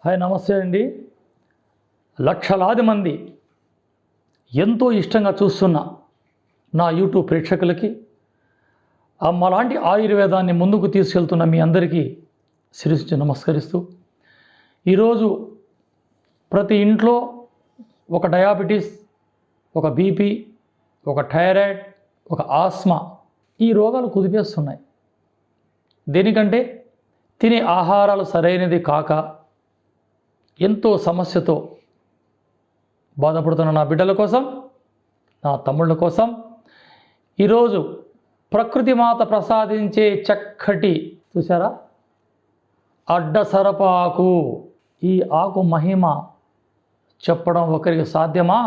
Hi నమస్తే అండి. లక్షలాది మంది ఎంతో ఇష్టంగా చూస్తున్న నా యూట్యూబ్ ప్రేక్షకులకి అమ్మలాంటి ఆయుర్వేదాన్ని ముందుకు తీసుకెళ్తున్న మీ అందరికీ శిరస్సు నమస్కరిస్తూ, ఈరోజు ప్రతి ఇంట్లో ఒక డయాబెటీస్, ఒక బీపీ, ఒక థైరాయిడ్, ఒక ఆస్మా ఈ రోగాలు కుదిపేస్తున్నాయి. దేనికంటే తినే ఆహారాలు సరైనది కాక ఎంతో సమస్యతో బాధపడుతున్న నా బిడ్డల కోసం, నా తమ్ముళ్ళ కోసం ఈరోజు ప్రకృతి మాత ప్రసాదించే చక్కటి చూసారా అడ్డసరపాకు, ఈ ఆకు మహిమ చెప్పడం ఒకరికి సాధ్యమా?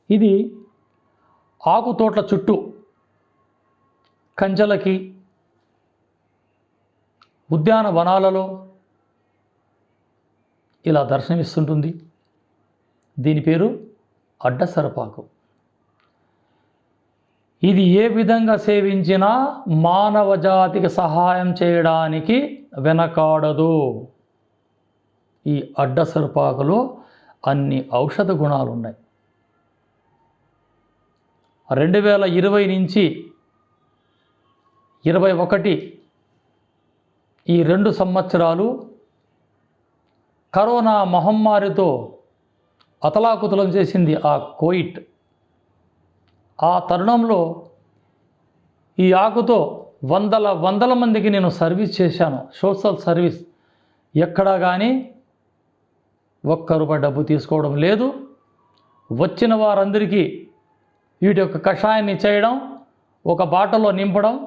ఇది ఆకు తోటల చుట్టూ కంచెలకి, ఉద్యానవనాలలో ఇలా దర్శనమిస్తుంటుంది. దీని పేరు అడ్డసరపాకు. ఇది ఏ విధంగా సేవించినా మానవ జాతికి సహాయం చేయడానికి వెనకాడదు. ఈ అడ్డసరపాకులో అన్ని ఔషధ గుణాలు ఉన్నాయి. 2020 నుంచి 2021 ఈ 2 సంవత్సరాలు కరోనా మహమ్మారితో అతలాకుతలం చేసింది ఆ కోవిడ్. ఆ తరుణంలో ఈ ఆకుతో వందల మందికి నేను సర్వీస్ చేశాను, సోషల్ సర్వీస్. ఎక్కడా కానీ ఒక్క రూపాయి డబ్బు తీసుకోవడం లేదు. వచ్చిన వారందరికీ వీటి యొక్క కషాయాన్ని చేయడం, ఒక బాటలో నింపడం,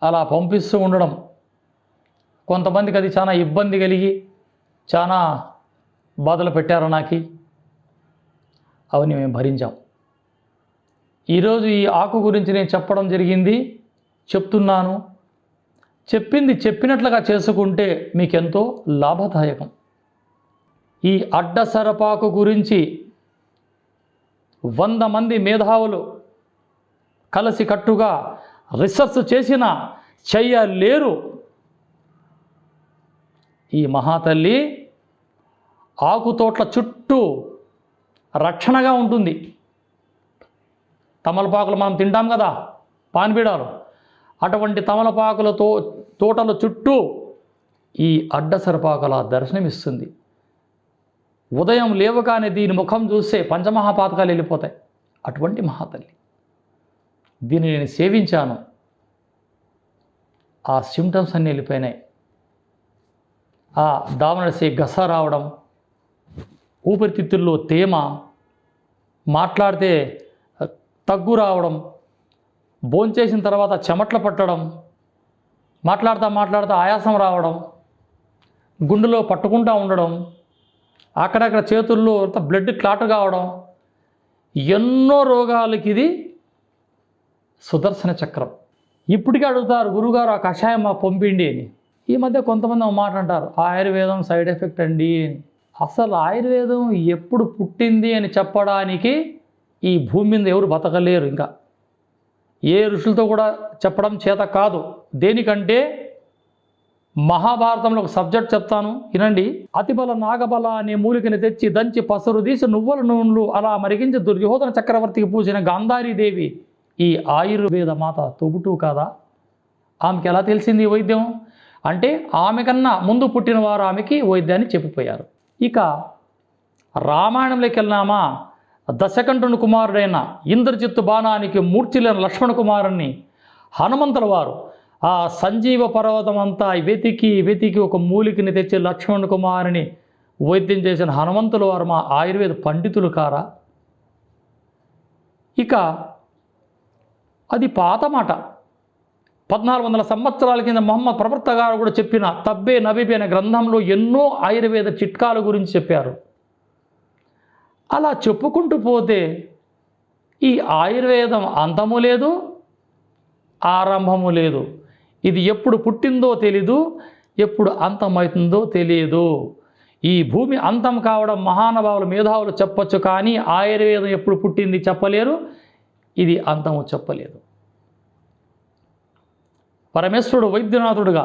అలా పంపిస్తూ ఉండడం. కొంతమందికి అది చాలా ఇబ్బంది కలిగి చాలా బాధలు పెట్టారు నాకు. అవన్నీ మేము భరించాం. ఈరోజు ఈ ఆకు గురించి నేను చెప్పడం జరిగింది, చెప్తున్నాను. చెప్పింది చెప్పినట్లుగా చేసుకుంటే మీకెంతో లాభదాయకం. ఈ అడ్డసరపాకు గురించి 100 మంది మేధావులు కలిసి కట్టుగా రీసెర్చ్ చేసినా చెయ్యలేరు. ఈ మహాతల్లి ఆకుతోట్ల చుట్టూ రక్షణగా ఉంటుంది. తమలపాకులు మనం తింటాం కదా, పాన్బీడాలు, అటువంటి తమలపాకులతో తోటల చుట్టూ ఈ అడ్డసరపాకుల దర్శనమిస్తుంది. ఉదయం లేవగానే దీని ముఖం చూస్తే పంచమహాపాతకాలు వెళ్ళిపోతాయి. అటువంటి మహాతల్లి. దీన్ని నేను సేవించాను, ఆ సిమ్టమ్స్ అన్నీ వెళ్ళిపోయినాయి. ఆ దావనసే గస రావడం, ఊపిరితిత్తుల్లో తేమ, మాట్లాడితే తగ్గు రావడం, భోంచేసిన తర్వాత చెమట్లు పట్టడం, మాట్లాడుతూ ఆయాసం రావడం, గుండెలో పట్టుకుంటూ ఉండడం, అక్కడక్కడ చేతుల్లో బ్లడ్ క్లాట్ కావడం, ఎన్నో రోగాలకి ఇది సుదర్శన చక్రం. ఇప్పటికీ అడుగుతారు, గురుగారు ఆ కషాయం పంపిండి అని. ఈ మధ్య కొంతమంది ఒక మాట అంటారు, ఆయుర్వేదం సైడ్ ఎఫెక్ట్ అండి అని. అసలు ఆయుర్వేదం ఎప్పుడు పుట్టింది అని చెప్పడానికి ఈ భూమి మీద ఎవరు బతకలేరు. ఇంకా ఏ ఋషులతో కూడా చెప్పడం చేత కాదు. దేనికంటే మహాభారతంలో ఒక సబ్జెక్ట్ చెప్తాను, వినండి. అతిబల నాగబల అనే మూలికని తెచ్చి దంచి పసరు తీసి నువ్వుల నూనెలు అలా మరిగించి దుర్యోధన చక్రవర్తికి పూసిన గాంధారీదేవి ఈ ఆయుర్వేద మాత తొబుటూ కాదా? ఆమెకి ఎలా తెలిసింది ఈ వైద్యం అంటే, ఆమె కన్నా ముందు పుట్టిన వారు ఆమెకి వైద్యాన్ని చెప్పిపోయారు. ఇక రామాయణంలోకి వెళ్ళినామా, దశకంఠుని కుమారుడైన ఇంద్రజిత్తు బాణానికి మూర్ఛిలైన లక్ష్మణ కుమారుణ్ణి హనుమంతుల వారు ఆ సంజీవ పర్వతం అంతా వెతికి ఒక మూలికని తెచ్చి లక్ష్మణ కుమారుని వైద్యం చేసిన హనుమంతుల వారు మా ఆయుర్వేద పండితులు కారా? ఇక అది పాత మాట. 1400 సంవత్సరాల కింద మొహమ్మద్ ప్రవక్త గారు కూడా చెప్పిన తబ్బే నబీబీ అనే గ్రంథంలో ఎన్నో ఆయుర్వేద చిట్కాల గురించి చెప్పారు. అలా చెప్పుకుంటూ పోతే ఈ ఆయుర్వేదం అంతము లేదు, ఆరంభము లేదు. ఇది ఎప్పుడు పుట్టిందో తెలీదు, ఎప్పుడు అంతమవుతుందో తెలియదు. ఈ భూమి అంతం కావడం మహానుభావులు మేధావులు చెప్పొచ్చు, కానీ ఆయుర్వేదం ఎప్పుడు పుట్టింది చెప్పలేరు, ఇది అంతము చెప్పలేదు. పరమేశ్వరుడు వైద్యనాథుడుగా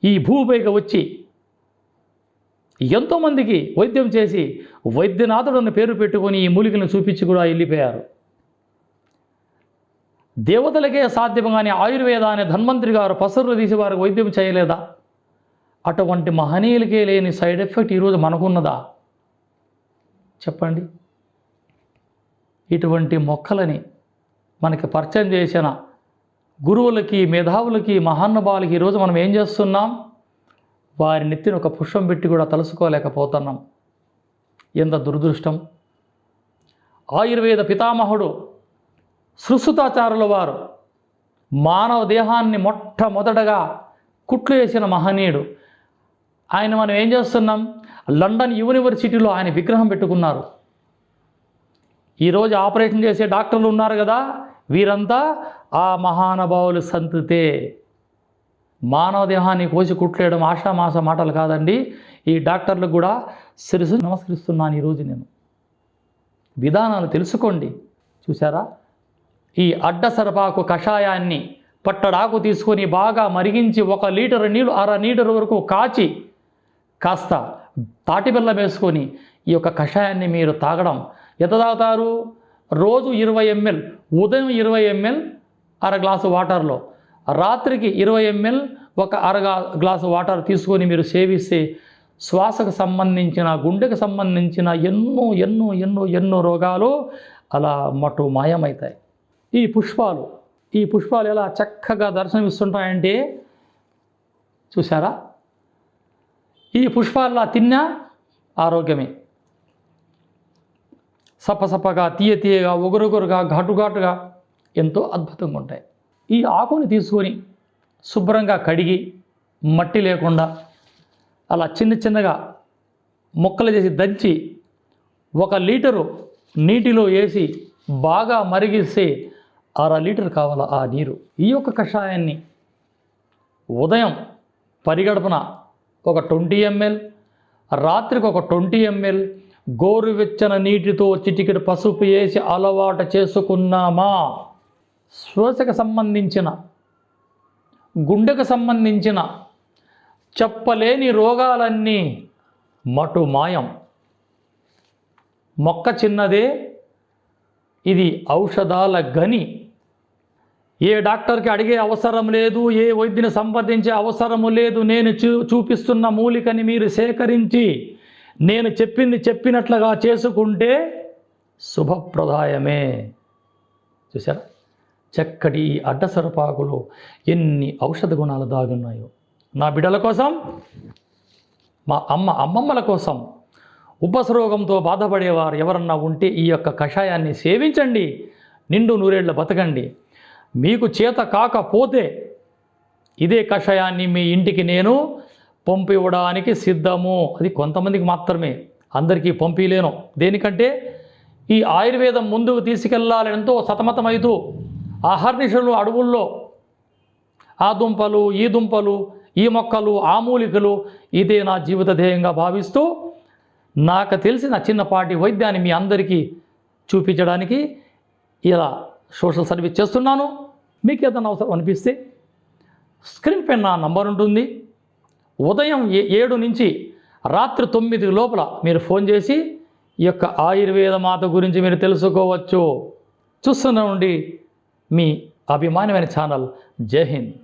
ఈ భూమిపైకి వచ్చి ఎంతోమందికి వైద్యం చేసి వైద్యనాథుడు అన్న పేరు పెట్టుకొని ఈ మూలికలను చూపించి కూడా వెళ్ళిపోయారు. దేవతలకే సాధ్యం కానీ ఆయుర్వేదాన్ని ధన్వంతరి గారు పసరులు తీసి వారికి వైద్యం చేయలేదా? అటువంటి మహనీయులకే లేని సైడ్ ఎఫెక్ట్ ఈరోజు మనకున్నదా చెప్పండి? ఇటువంటి మొక్కలని మనకి పరిచయం చేసిన గురువులకి, మేధావులకి, మహానుభావులకి ఈరోజు మనం ఏం చేస్తున్నాం? వారి నెత్తిన ఒక పుష్పం పెట్టి కూడా తలుసుకోలేకపోతున్నాం. ఎంత దురదృష్టం! ఆయుర్వేద పితామహుడు సుశ్రుతాచార్యుల వారు మానవ దేహాన్ని మొట్టమొదటగా కుట్లు వేసిన మహనీయుడు. ఆయన మనం ఏం చేస్తున్నాం? లండన్ యూనివర్సిటీలో ఆయన విగ్రహం పెట్టుకున్నారు. ఈరోజు ఆపరేషన్ చేసే డాక్టర్లు ఉన్నారు కదా, వీరంతా ఆ మహానుభావులు సంతతే. మానవ దేహాన్ని కోసి కుట్లేయడం ఆషామాస మాటలు కాదండి. ఈ డాక్టర్లకు కూడా శిరస్సు నమస్కరిస్తున్నాను ఈరోజు నేను. విధానాలు తెలుసుకోండి. చూసారా? ఈ అడ్డసరపాకు కషాయాన్ని పట్టడాకు తీసుకొని బాగా మరిగించి 1 లీటర్ నీళ్ళు 1/2 లీటర్ వరకు కాచి కాస్త తాటి బెల్లం వేసుకొని ఈ యొక్క కషాయాన్ని మీరు తాగడం. ఎంత తాగుతారు? రోజు 20 ml, ఉదయం 20 ml 1/2 గ్లాసు వాటర్లో, రాత్రికి 20 ml 1/2 గ్లాసు వాటర్ తీసుకొని మీరు సేవిస్తే శ్వాసకు సంబంధించిన, గుండెకు సంబంధించిన ఎన్నో ఎన్నో ఎన్నో ఎన్నో రోగాలు అలా మటు మాయమవుతాయి. ఈ పుష్పాలు ఎలా చక్కగా దర్శనమిస్తుంటాయంటే చూసారా? ఈ పుష్పాల్లో తిన్నా ఆరోగ్యమే. సప్పసప్పగా, తీయగా, ఒగురుగా, ఘాటుగా ఎంతో అద్భుతంగా ఉంటాయి. ఈ ఆకుని తీసుకొని శుభ్రంగా కడిగి మట్టి లేకుండా అలా చిన్నగా ముక్కలు చేసి దంచి 1 లీటరు నీటిలో వేసి బాగా మరిగిస్తే 1/2 లీటర్ కావాల ఆ నీరు. ఈ యొక్క కషాయాన్ని ఉదయం పరిగడుపున ఒక 20 ml, రాత్రికి ఒక 20 ml గోరువెచ్చని నీటితో చిటికెడు పసుపు వేసి అలవాటు చేసుకున్నామా, శ్వాసకు సంబంధించిన, గుండెకు సంబంధించిన చెప్పలేని రోగాలన్నీ మటు మాయం. మొక్క చిన్నదే, ఇది ఔషధాల గని. ఏ డాక్టర్కి అడిగే అవసరం లేదు, ఏ వైద్యుని సంప్రదించే అవసరము లేదు. నేను చూపిస్తున్న మూలికని మీరు సేకరించి నేను చెప్పింది చెప్పినట్లుగా చేసుకుంటే శుభప్రదాయమే. చూసారా? చక్కటి అడ్డసరపాకులో ఎన్ని ఔషధ గుణాలు దాగున్నాయో. నా బిడ్డల కోసం, మా అమ్మమ్మల కోసం, ఉపసరోగంతో బాధపడేవారు ఎవరన్నా ఉంటే ఈ యొక్క కషాయాన్ని సేవించండి. నిండు నూరేళ్ల బతకండి. మీకు చేత కాకపోతే ఇదే కషాయాన్ని మీ ఇంటికి నేను పంపివ్వడానికి సిద్ధము. అది కొంతమందికి మాత్రమే, అందరికీ పంపిలేను. దేనికంటే ఈ ఆయుర్వేదం ముందుకు తీసుకెళ్ళాలని ఎంతో సతమతమైతూ అహర్నిశలు అడవుల్లో ఆ దుంపలు, ఈ దుంపలు, ఈ మొక్కలు, ఆ మూలికలు, ఇదే నా జీవిత ధ్యేయంగా భావిస్తూ నాకు తెలిసిన చిన్నపాటి వైద్యాన్ని మీ అందరికీ చూపించడానికి ఇలా సోషల్ సర్వీస్ చేస్తున్నాను. మీకు ఏదైనా అవసరం అనిపిస్తే స్క్రీన్ పైన నా నంబర్ ఉంటుంది. ఉదయం 7 నుంచి రాత్రి 9 లోపల మీరు ఫోన్ చేసి ఈ యొక్క ఆయుర్వేద మాత గురించి మీరు తెలుసుకోవచ్చు. చూస్తూనే ఉండి మీ అభిమానమైన ఛానల్. జై హింద్.